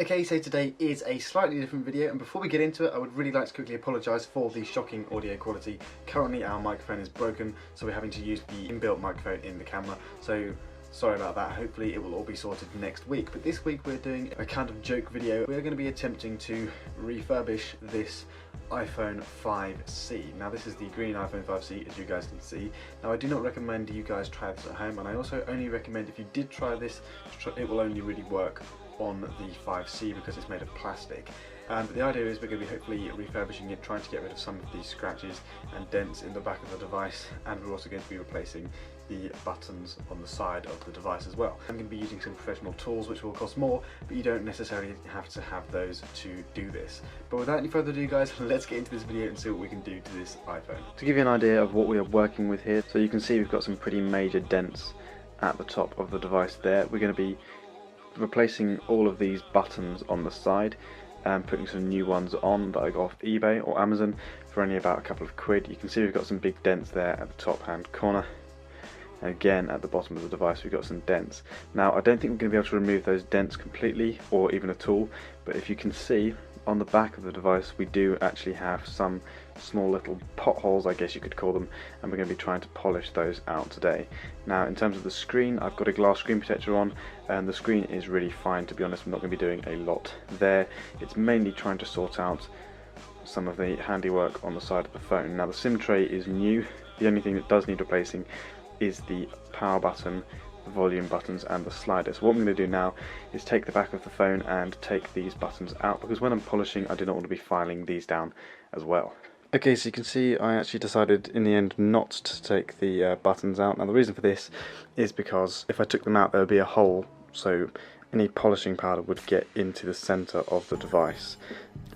Okay, so today is a slightly different video, and before we get into it I would really like to quickly apologise for the shocking audio quality. Currently our microphone is broken, so we're having to use the inbuilt microphone in the camera, so sorry about that. Hopefully it will all be sorted next week. But this week we're doing a kind of joke video. We're going to be attempting to refurbish this iPhone 5C. Now this is the green iPhone 5C, as you guys can see. Now I do not recommend you guys try this at home, and I also only recommend if you did try this, it will only really work on the 5C because it's made of plastic. But the idea is we're going to be hopefully refurbishing it, trying to get rid of some of these scratches and dents in the back of the device, and we're also going to be replacing the buttons on the side of the device as well. I'm going to be using some professional tools which will cost more, but you don't necessarily have to have those to do this. But without any further ado guys, let's get into this video and see what we can do to this iPhone. To give you an idea of what we are working with here, so you can see we've got some pretty major dents at the top of the device there. We're going to be replacing all of these buttons on the side and putting some new ones on that I got off eBay or Amazon for only about a couple of quid. You can see we've got some big dents there at the top hand corner, and again at the bottom of the device we've got some dents. Now I don't think we're going to be able to remove those dents completely or even at all, but if you can see on the back of the device we do actually have some small little potholes, I guess you could call them, and we're going to be trying to polish those out today. Now in terms of the screen, I've got a glass screen protector on, and the screen is really fine, to be honest. I'm not going to be doing a lot there. It's mainly trying to sort out some of the handiwork on the side of the phone. Now the SIM tray is new. The only thing that does need replacing is the power button, the volume buttons and the slider. So what I'm going to do now is take the back of the phone and take these buttons out, because when I'm polishing I do not want to be filing these down as well. Okay, so you can see I actually decided in the end not to take the buttons out. Now the reason for this is because if I took them out there would be a hole, so any polishing powder would get into the centre of the device.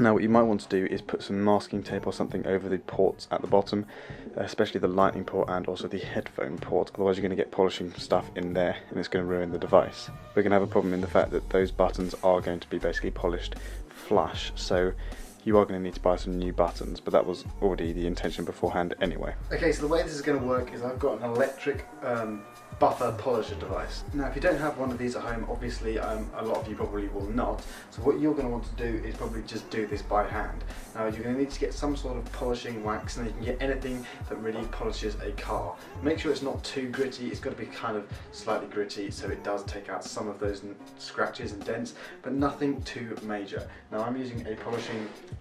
Now what you might want to do is put some masking tape or something over the ports at the bottom, especially the lightning port and also the headphone port, otherwise you're going to get polishing stuff in there and it's going to ruin the device. We're going to have a problem in the fact that those buttons are going to be basically polished flush, so you are going to need to buy some new buttons, but that was already the intention beforehand anyway. Okay, so the way this is going to work is I've got an electric buffer polisher device. Now if you don't have one of these at home, obviously a lot of you probably will not, so what you're going to want to do is probably just do this by hand. Now you're going to need to get some sort of polishing wax, and you can get anything that really polishes a car. Make sure it's not too gritty, it's got to be kind of slightly gritty so it does take out some of those scratches and dents, but nothing too major. Now I'm using a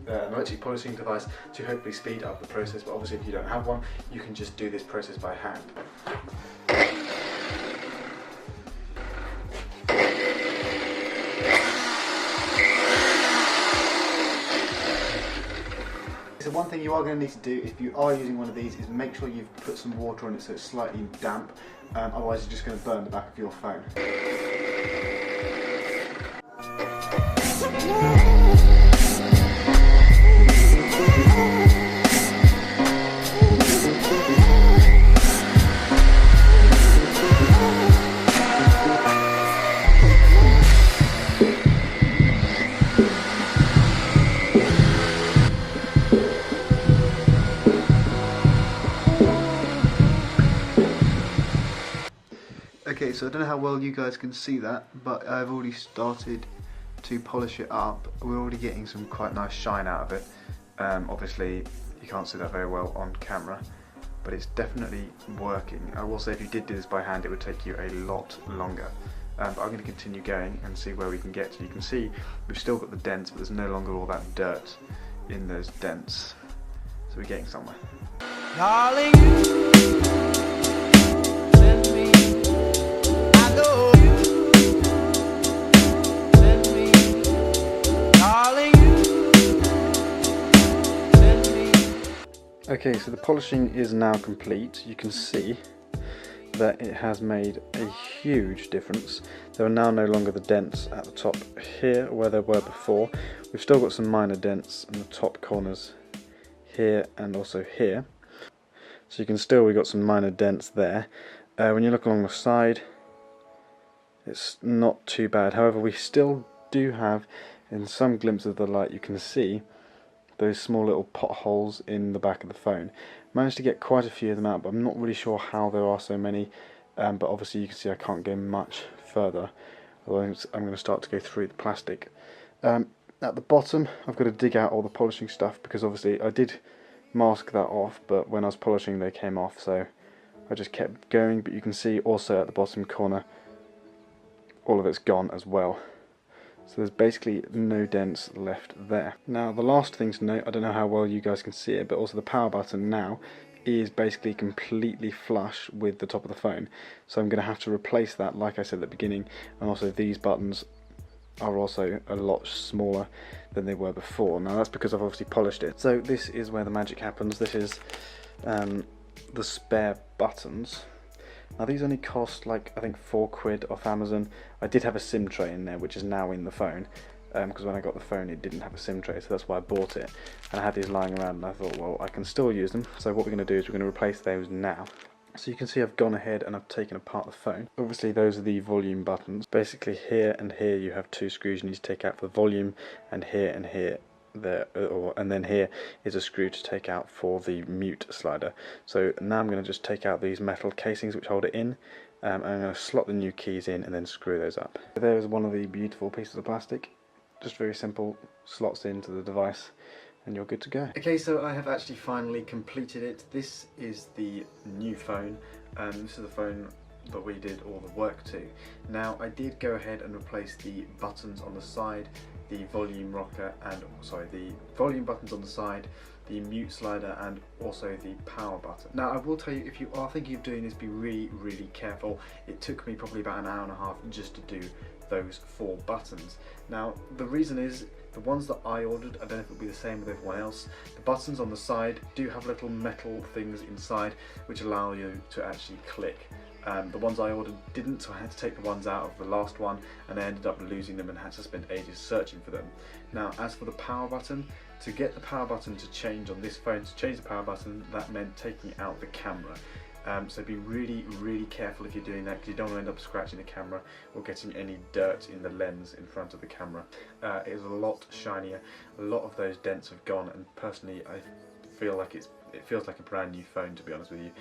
an electric polishing device to hopefully speed up the process, but obviously if you don't have one you can just do this process by hand. So one thing you are going to need to do if you are using one of these is make sure you've put some water on it so it's slightly damp, otherwise you're just going to burn the back of your phone. Okay, so I don't know how well you guys can see that, but I've already started to polish it up. We're already getting some quite nice shine out of it. Obviously you can't see that very well on camera, but it's definitely working. I will say if you did do this by hand it would take you a lot longer. But I'm going to continue going and see where we can get to. You can see we've still got the dents, but there's no longer all that dirt in those dents. So we're getting somewhere. Darling, okay, so the polishing is now complete. You can see that it has made a huge difference. There are now no longer the dents at the top here where there were before. We've still got some minor dents in the top corners here and also here. So you can still, we've got some minor dents there. When you look along the side, it's not too bad. However, we still do have, in some glimpse of the light, you can see those small little potholes in the back of the phone. Managed to get quite a few of them out, but I'm not really sure how there are so many. But obviously you can see I can't go much further, otherwise I'm going to start to go through the plastic. At the bottom I've got to dig out all the polishing stuff because obviously I did mask that off, but when I was polishing they came off, so I just kept going. But you can see also at the bottom corner all of it's gone as well. So there's basically no dents left there. Now the last thing to note, I don't know how well you guys can see it, but also the power button now is basically completely flush with the top of the phone. So I'm going to have to replace that like I said at the beginning, and also these buttons are also a lot smaller than they were before. Now that's because I've obviously polished it. So this is where the magic happens. This is the spare buttons. Now these only cost like I think £4 off Amazon. I did have a SIM tray in there which is now in the phone, because when I got the phone it didn't have a SIM tray, so that's why I bought it. And I had these lying around and I thought, well, I can still use them. So what we're going to do is we're going to replace those now. So you can see I've gone ahead and I've taken apart the phone. Obviously those are the volume buttons. Basically here and here you have two screws you need to take out for the volume, and here there, and then here is a screw to take out for the mute slider. So now I'm going to just take out these metal casings which hold it in. I'm going to slot the new keys in and then screw those up. There's one of the beautiful pieces of plastic. Just very simple, slots into the device and you're good to go. Okay, so I have actually finally completed it. This is the new phone, and this is the phone that we did all the work to. Now I did go ahead and replace the buttons on the side, the volume rocker, and the volume buttons on the side, the mute slider, and also the power button. Now I will tell you, if you are thinking of doing this, be really careful. It took me probably about an hour and a half just to do those 4 buttons. Now the reason is, the ones that I ordered, I don't know if it'll be the same with everyone else, the buttons on the side do have little metal things inside which allow you to actually click. The ones I ordered didn't, so I had to take the ones out of the last one, and I ended up losing them and had to spend ages searching for them. Now as for the power button, to get the power button to change on this phone, to change the power button, that meant taking out the camera. So be really careful if you're doing that, because you don't want to end up scratching the camera or getting any dirt in the lens in front of the camera. It is a lot shinier, a lot of those dents have gone, and personally I feel like it feels like a brand new phone, to be honest with you.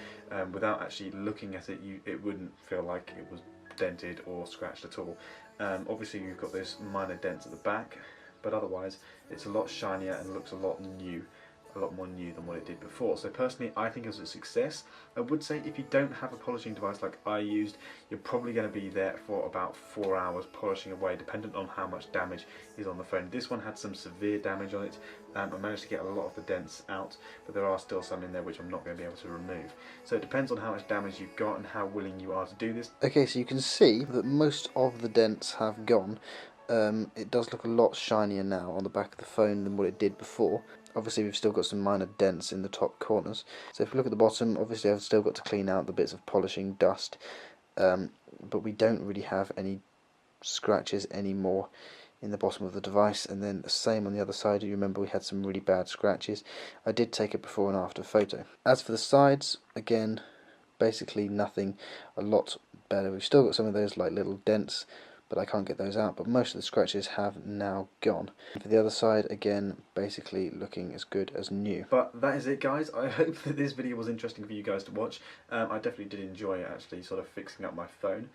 Without actually looking at it, it wouldn't feel like it was dented or scratched at all. Obviously you've got those minor dents at the back, but otherwise it's a lot shinier and looks a lot more new than what it did before. So personally I think it was a success. I would say if you don't have a polishing device like I used, you're probably going to be there for about 4 hours polishing away, dependent on how much damage is on the phone. This one had some severe damage on it. I managed to get a lot of the dents out, but there are still some in there which I'm not going to be able to remove. So it depends on how much damage you've got and how willing you are to do this. Okay, so you can see that most of the dents have gone. It does look a lot shinier now on the back of the phone than what it did before. Obviously we've still got some minor dents in the top corners. So if we look at the bottom, obviously I've still got to clean out the bits of polishing dust, but we don't really have any scratches anymore in the bottom of the device. And then the same on the other side. You remember we had some really bad scratches. I did take a before and after photo. As for the sides, again, basically nothing, a lot better. We've still got some of those like little dents, but I can't get those out, but most of the scratches have now gone. For the other side, again, basically looking as good as new. But that is it, guys. I hope that this video was interesting for you guys to watch. I definitely did enjoy actually sort of fixing up my phone.